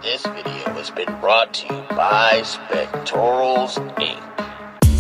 This video has been brought to you by Spectorals Inc.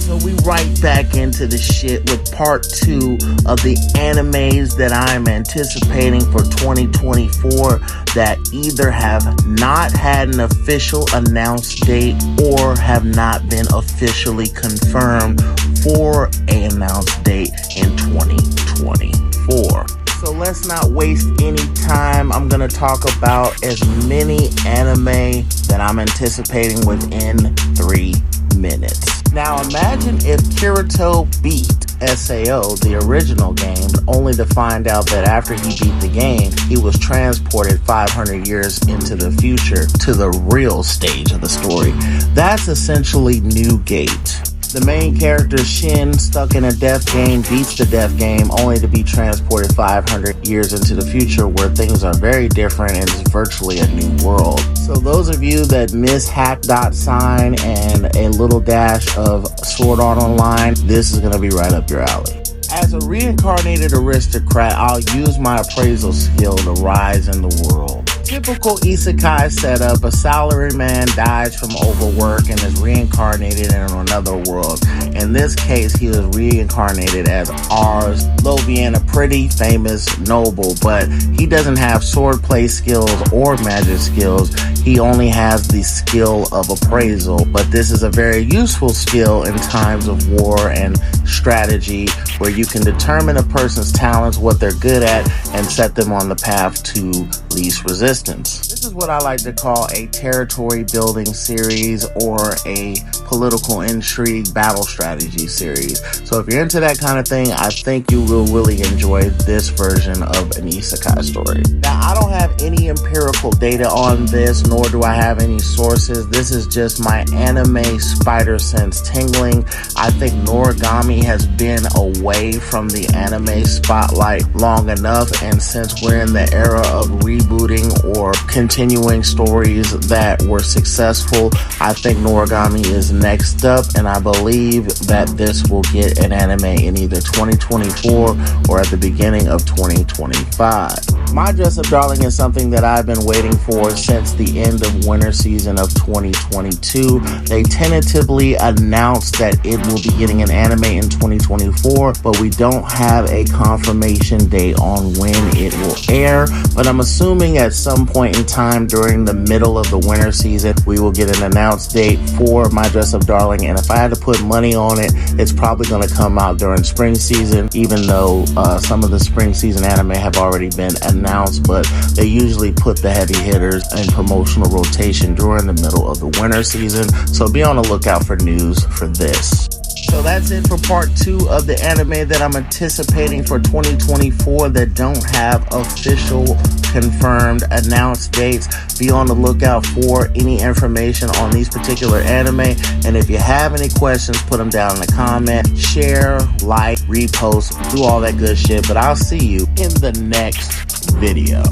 So we right back into the shit with part 2 of the animes that I'm anticipating for 2024 that either have not had an official announced date or have not been officially confirmed for an announced date in 2024. So let's not waste any time. I'm going to talk about as many anime that I'm anticipating within 3 minutes. Now imagine if Kirito beat SAO, the original game, only to find out that after he beat the game, he was transported 500 years into the future to the real stage of the story. That's essentially New Gate. The main character, Shin, stuck in a death game, beats the death game, only to be transported 500 years into the future where things are very different and it's virtually a new world. So those of you that miss Hack.Sign and a little dash of Sword Art Online, this is going to be right up your alley. As a reincarnated aristocrat, I'll use my appraisal skill to rise in the world. Typical isekai setup, a salaryman dies from overwork and is reincarnated in another world. In this case, he was reincarnated as Ars, though being a pretty famous noble, but he doesn't have swordplay skills or magic skills. He only has the skill of appraisal, but this is a very useful skill in times of war and strategy where you can determine a person's talents, what they're good at, and set them on the path to least resistance. This is what I like to call a territory building series or a political intrigue battle strategy series. So if you're into that kind of thing, I think you will really enjoy this version of an isekai story. Now, I don't have any empirical data on this, nor do I have any sources. This is just my anime spider sense tingling. I think Noragami has been away from the anime spotlight long enough, and since we're in the era of rebooting or continuing stories that were successful, I think Noragami is next up, and I believe that this will get an anime in either 2024 or at the beginning of 2025. My Dress Up Darling is something that I've been waiting for since the end of winter season of 2022. They tentatively announced that it will be getting an anime in 2024, but we don't have a confirmation date on when it will air. But I'm assuming at some point in time during the middle of the winter season, we will get an announced date for My Dress Up Darling. And if I had to put money on it, it's probably going to come out during spring season, even though some of the spring season anime have already been announced, but they usually put the heavy hitters in promotional rotation during the middle of the winter season. So be on the lookout for news for this. So that's it for part 2 of the anime that I'm anticipating for 2024 that don't have official confirmed announced dates. Be on the lookout for any information on these particular anime. And if you have any questions, put them down in the comment. Share, like, repost, do all that good shit. But I'll see you in the next video.